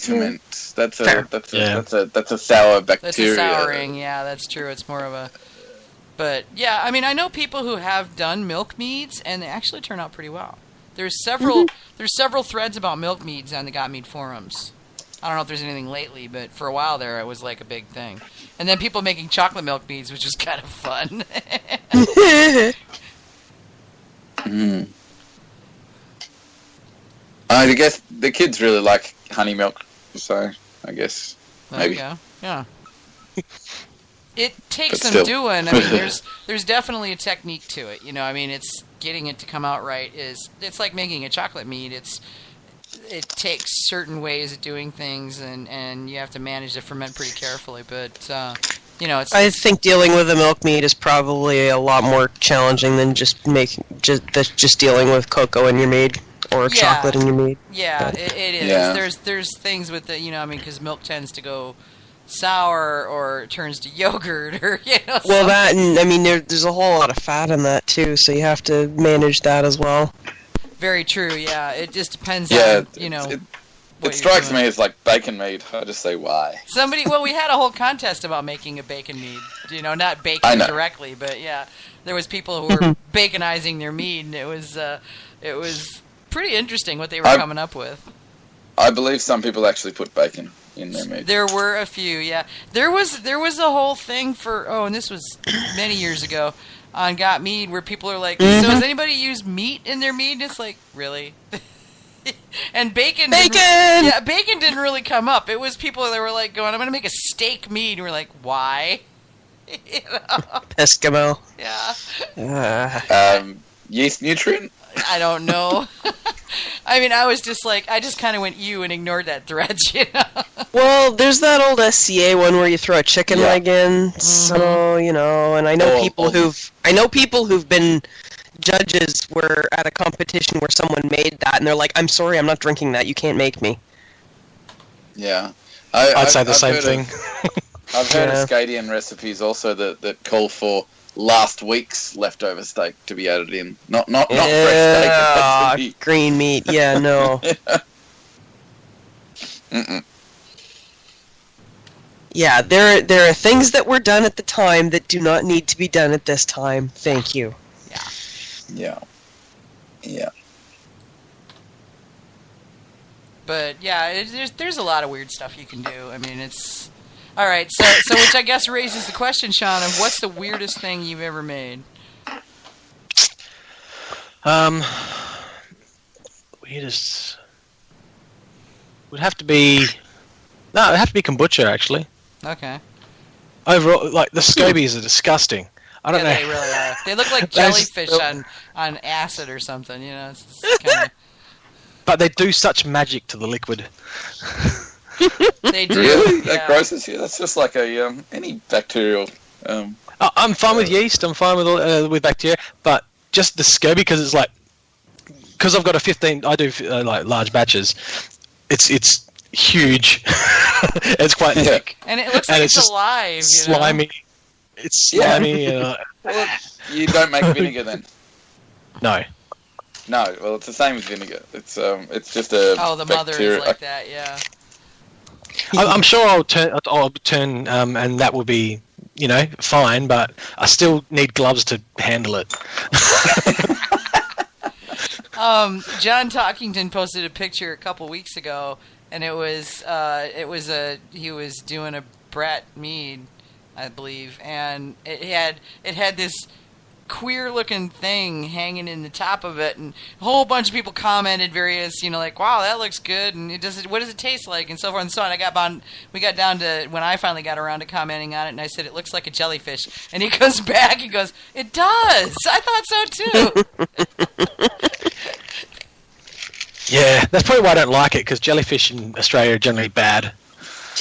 ferment. That's a Fair. that's a sour bacteria. That's a souring. Yeah, that's true. It's more of a. But yeah, I mean, I know people who have done milk meads, and they actually turn out pretty well. There's several threads about milk meads on the Got Mead forums. I don't know if there's anything lately, but for a while there, it was like a big thing. And then people making chocolate milk meads, which is kind of fun. I guess the kids really like honey milk, so I guess maybe. There you go. Yeah. It takes But some still. doing. I mean, there's definitely a technique to it. You know, I mean, it's getting it to come out right. It's like making a chocolate mead. It takes certain ways of doing things, and you have to manage the ferment pretty carefully. But you know, I think dealing with a milk mead is probably a lot more challenging than just dealing with cocoa in your mead or chocolate in your mead. Yeah, it is. Yeah. There's things with the, you know, I mean, because milk tends to go sour or turns to yogurt or, you know. Well, that, and I mean, there's a whole lot of fat in that too, so you have to manage that as well. Very true. Yeah, it just depends Yeah, on, you know. it strikes me as like bacon mead. I just say why. Well, we had a whole contest about making a bacon mead. You know, not I bacon know. directly, but yeah, there was people who were baconizing their mead, and it was pretty interesting what they were coming up with. I believe some people actually put bacon in their mead. There were a few, yeah. There was a whole thing and this was many years ago on Got Mead, where people are like, so has anybody used meat in their mead? And it's like, really? And bacon didn't really come up. It was people that were like going, I'm going to make a steak mead. And we're like, why? You know? Eskimo. Yeah. Yeast nutrient? I don't know. I mean, I was just like, I just kind of went and ignored that thread, you know? Well, there's that old SCA one where you throw a chicken leg in, so, you know, and I know people who've been judges were at a competition where someone made that, and they're like, I'm sorry, I'm not drinking that, you can't make me. Yeah. I'd say the same thing. I've heard of Scadian recipes also that call for last week's leftover steak to be added in. Not fresh steak. It has to be. Green meat, yeah, no. Yeah, there are things that were done at the time that do not need to be done at this time. Thank you. Yeah. But yeah, there's a lot of weird stuff you can do. I mean, it's all right. So which I guess raises the question, Sean, of what's the weirdest thing you've ever made? Weirdest would have to be it'd have to be kombucha actually. Okay. Overall, like the scobies are disgusting. I don't know. They really are. They look like jellyfish on acid or something. You know, it's kind of. But they do such magic to the liquid. They do. Really? Yeah. That grosses you? That's just like any bacterial. I'm fine with yeast. I'm fine with bacteria, but just the SCOBY because I've got a 15. I do like large batches. It's huge. It's quite thick, and it looks like it's alive. You slimy. know? It's slimy. Well, you don't make vinegar then? No. No. Well, it's the same as vinegar. It's just a. The mother is like that. Yeah. I'm sure I'll turn, and that will be, fine. But I still need gloves to handle it. John Talkington posted a picture a couple weeks ago, and he was doing a Brat mead, I believe, and it had this queer looking thing hanging in the top of it, and a whole bunch of people commented various, like, wow, that looks good, and what does it taste like, and so forth and so on. We got down to when I finally got around to commenting on it, and I said it looks like a jellyfish, and he goes back, he goes, it does. I thought so too. Yeah, that's probably why I don't like it, because jellyfish in Australia are generally bad.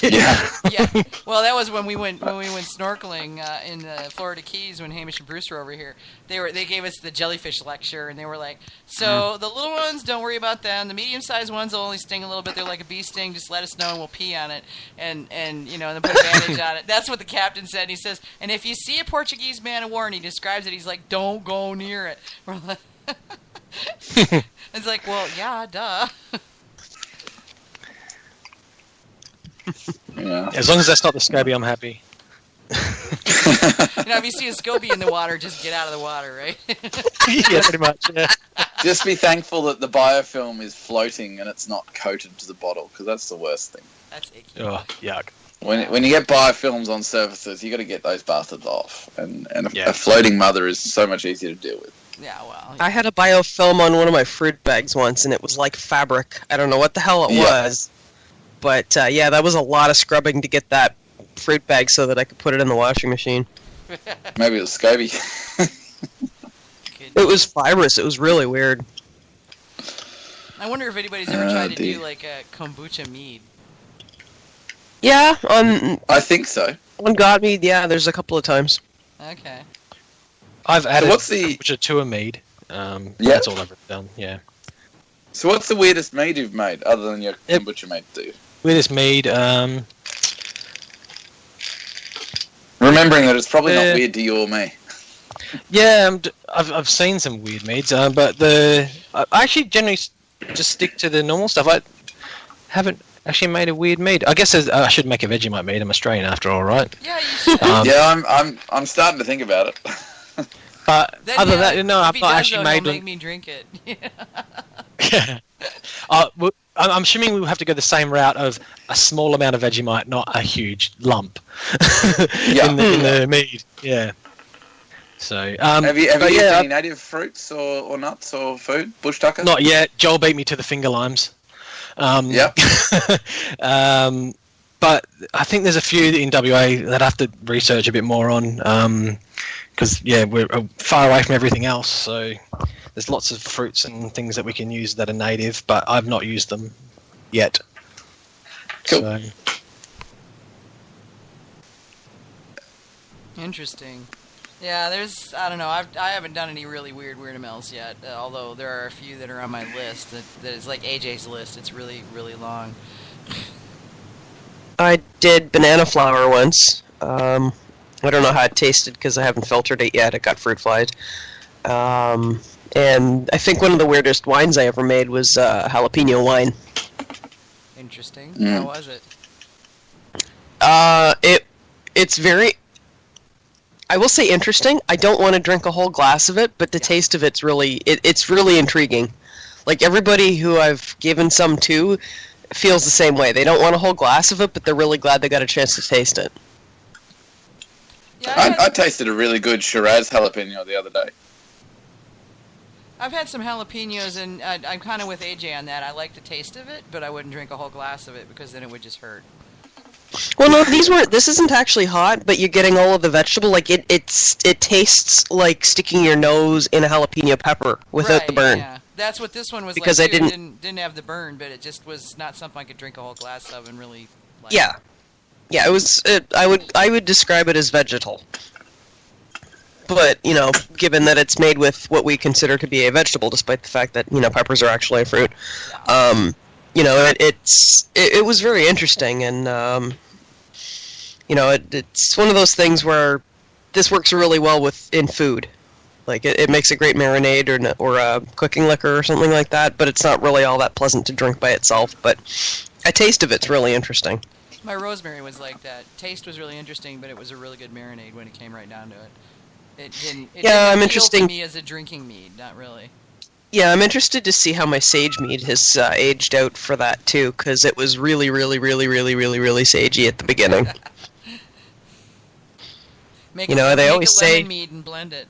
Yeah. Yeah. Well, that was when we went snorkeling in the Florida Keys when Hamish and Bruce were over here. They gave us the jellyfish lecture, and they were like, so the little ones, don't worry about them. The medium-sized ones will only sting a little bit. They're like a bee sting. Just let us know, and we'll pee on it, and then put a bandage on it. That's what the captain said. And he says, and if you see a Portuguese man of war, and he describes it, he's like, don't go near it. We're like, it's like, well, yeah, duh. Yeah. As long as that's not the SCOBY, I'm happy. If you see a SCOBY in the water, just get out of the water, right? Yeah, pretty much. Yeah. Just be thankful that the biofilm is floating and it's not coated to the bottle, because that's the worst thing. That's icky. Oh, yuck. When you get biofilms on surfaces, you got to get those bastards off, and a floating mother is so much easier to deal with. Yeah, well. I had a biofilm on one of my fruit bags once, and it was like fabric. I don't know what the hell it was, but that was a lot of scrubbing to get that fruit bag so that I could put it in the washing machine. Maybe it was SCOBY. It was fibrous. It was really weird. I wonder if anybody's ever tried to do like a kombucha mead. Yeah, I think so. On God Mead, there's a couple of times. Okay. I've added kombucha to a mead. That's all I've done, yeah. So what's the weirdest mead you've made, other than your kombucha mead, dude? Weirdest mead, remembering that it's probably not weird to you or me. Yeah, I've seen some weird meads, but I actually generally just stick to the normal stuff. I haven't actually made a weird mead. I guess I should make a Vegemite mead. I'm Australian after all, right? Yeah, you should. I'm starting to think about it. But other than that, no, I've not actually made one. Make me drink it. Yeah. I'm assuming we'll have to go the same route of a small amount of Vegemite, not a huge lump in the mead. Yeah. So, have you used any native fruits or nuts or food? Bush tucker? Not yet. Joel beat me to the finger limes. But I think there's a few in WA that I have to research a bit more on, because we're far away from everything else. So there's lots of fruits and things that we can use that are native, but I've not used them yet. Cool. So. Interesting. Yeah, I don't know, I haven't done any really weird MLs yet, although there are a few that are on my list that is like AJ's list. It's really, really long. I did banana flour once. I don't know how it tasted because I haven't filtered it yet. It got fruit flied. And I think one of the weirdest wines I ever made was jalapeno wine. Interesting. How was it? It's very... I will say interesting. I don't want to drink a whole glass of it, but the taste of it's really intriguing. Like everybody who I've given some to feels the same way. They don't want a whole glass of it, but they're really glad they got a chance to taste it. Yeah, I tasted a really good Shiraz jalapeno the other day. I've had some jalapenos, and I'm kind of with AJ on that. I like the taste of it, but I wouldn't drink a whole glass of it because then it would just hurt. Well, no, this isn't actually hot, but you're getting all of the vegetable. Like it tastes like sticking your nose in a jalapeno pepper without the burn. Yeah, that's what this one was because like. I didn't have the burn, but it just was not something I could drink a whole glass of and really like. Yeah, it was. I would describe it as vegetal. But given that it's made with what we consider to be a vegetable, despite the fact that peppers are actually a fruit. It was very interesting, and it's one of those things where this works really well in food. Like it makes a great marinade or a cooking liquor or something like that, but it's not really all that pleasant to drink by itself. But a taste of it's really interesting. My rosemary was like that. Taste was really interesting, but it was a really good marinade when it came right down to it. It didn't appeal to me as a drinking mead, not really. Yeah, I'm interested to see how my sage mead has aged out for that too, because it was really, really, really, really, really, really sagey at the beginning. Make they always say lemon mead and blend it.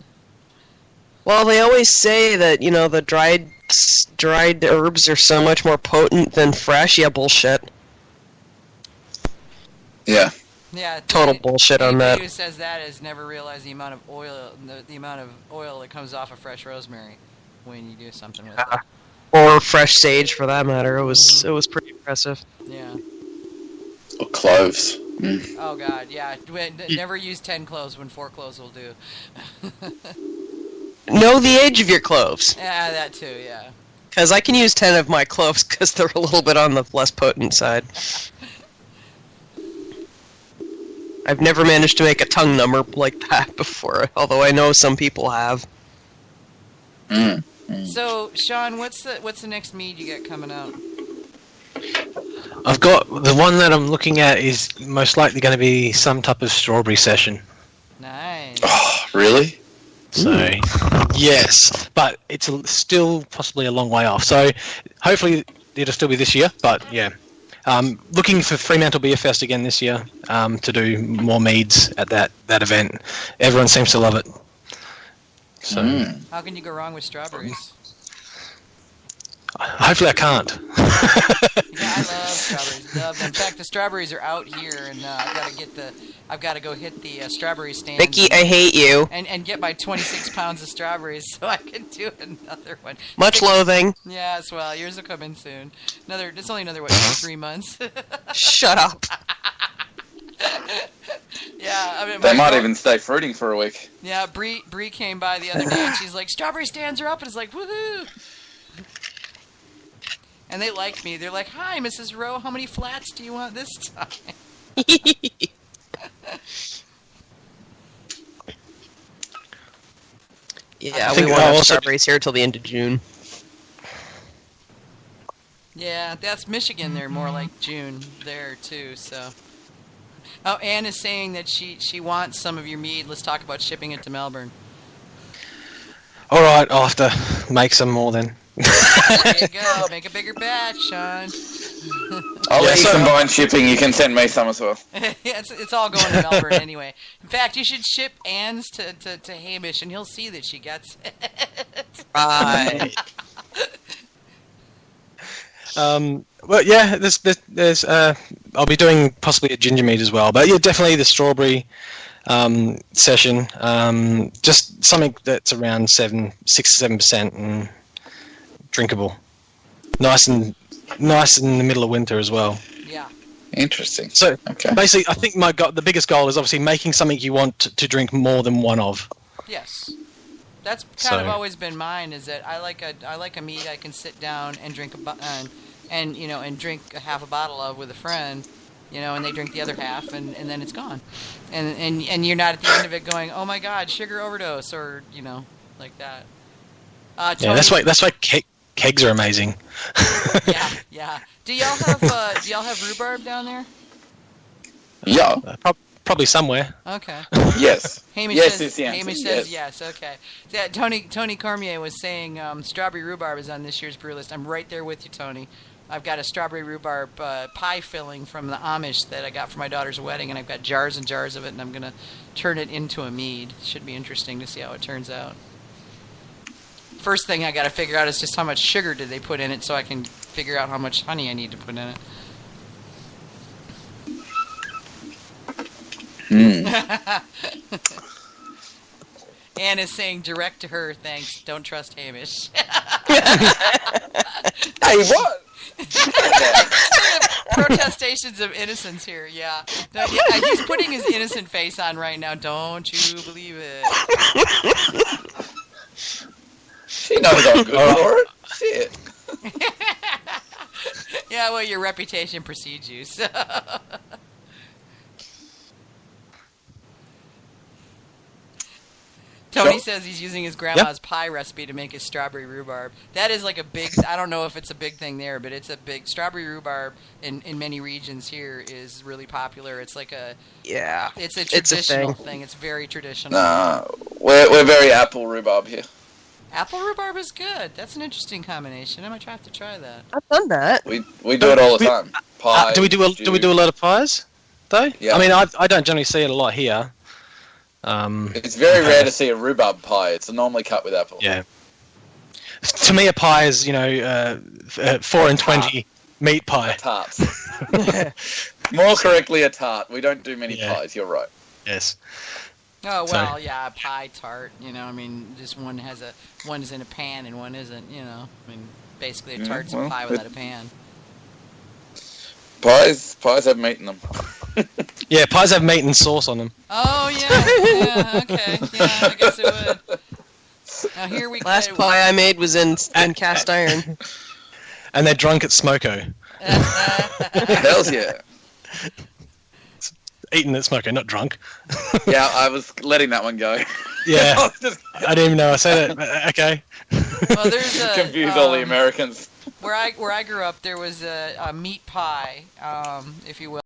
Well, they always say that the dried herbs are so much more potent than fresh. Yeah, bullshit. Yeah. Yeah, total bullshit on that. Anybody who says that has never realized the amount of oil, the amount of oil that comes off of fresh rosemary when you do something with it. Or fresh sage, for that matter. It was pretty impressive. Yeah. Or cloves. Oh God, yeah. Never use 10 cloves when 4 cloves will do. Know the age of your cloves. Yeah, that too. Yeah. Because I can use 10 of my cloves because they're a little bit on the less potent side. I've never managed to make a tongue number like that before, although I know some people have. So, Sean, what's the next mead you got coming out? I've got the one that I'm looking at is most likely going to be some type of strawberry session. Nice. Oh, really? So, yes, but it's still possibly a long way off. So, hopefully it'll still be this year. But yeah, looking for Fremantle Beer Fest again this year to do more meads at that event. Everyone seems to love it. So, how can you go wrong with strawberries? Hopefully I can't. Yeah, I love strawberries. Love them. In fact, the strawberries are out here, and I've got to go hit the strawberry stand. Vicky, I hate you. And get my 26 pounds of strawberries so I can do another one. Much loathing. Yes, well, yours will come in soon. It's only another 3 months. Shut up. Yeah, I mean, They might even stay fruiting for a week. Yeah, Bree came by the other day, and she's like, "Strawberry stands are up," and it's like, woohoo! And they like me. They're like, "Hi, Mrs. Rowe, how many flats do you want this time?" Yeah, we won't have strawberries here till the end of June. Yeah, that's Michigan. They're more like June there, too, so... Oh, Anne is saying that she wants some of your mead. Let's talk about shipping it to Melbourne. All right, I'll have to make some more then. There you go. Make a bigger batch, Sean. I'll let you combine shipping. You can send me some as well. Yeah, it's all going to Melbourne anyway. In fact, you should ship Anne's to Hamish, and he'll see that she gets it. Right. Well, yeah, there's I'll be doing possibly a ginger mead as well, but yeah, definitely the strawberry session. Just something that's around 6 to 7% and drinkable. Nice in the middle of winter as well. Yeah. Interesting. So okay. Basically, I think the biggest goal is obviously making something you want to drink more than one of. Yes. That's kind of always been mine. Is that I like a mead I can sit down and drink and drink a half a bottle of with a friend, and they drink the other half, and then it's gone, and you're not at the end of it going, oh my God, sugar overdose, or like that. Tony, yeah, that's why kegs are amazing. yeah. Do y'all have rhubarb down there? Yeah. Probably somewhere. Okay. Yes. Hamish says yes. Okay. Yeah, Tony Cormier was saying strawberry rhubarb is on this year's brew list. I'm right there with you, Tony. I've got a strawberry rhubarb pie filling from the Amish that I got for my daughter's wedding, and I've got jars and jars of it, and I'm going to turn it into a mead. Should be interesting to see how it turns out. First thing I got to figure out is just how much sugar did they put in it so I can figure out how much honey I need to put in it. Anne is saying direct to her, thanks, don't trust Hamish. Hey, what? Protestations of innocence here, yeah. He's putting his innocent face on right now, don't you believe it? She knows I'm good for it. Shit. Yeah, well, your reputation precedes you, so... Tony says he's using his grandma's pie recipe to make his strawberry rhubarb. That is like a big, I don't know if it's a big thing there, but it's a big, strawberry rhubarb in many regions here is really popular. It's like it's a traditional thing. It's very traditional. Nah, we're very apple rhubarb here. Apple rhubarb is good. That's an interesting combination. I might have to try that. I've done that. We do it all the time. Pie. Do we do a lot of pies though? Yeah. I mean, I don't generally see it a lot here. It's very rare to see a rhubarb pie. It's normally cut with apple. Yeah. To me, a pie is 4 and 20 meat pie. A tart. More correctly, a tart. We don't do many pies. You're right. Yes. Oh well, a pie tart. I mean, just one is in a pan and one isn't. I mean, basically a tart's a pie without a pan. Pies have meat in them. Yeah, pies have meat and sauce on them. Oh yeah, okay, yeah, I guess it would. Now here we Last pie I made was in cast iron. And they're drunk at Smoko. Hells yeah. Eating at Smoko, not drunk. Yeah, I was letting that one go. Yeah, I didn't even know I said it. But okay. Well, there's confuse all the Americans. where I grew up, there was a meat pie, if you will.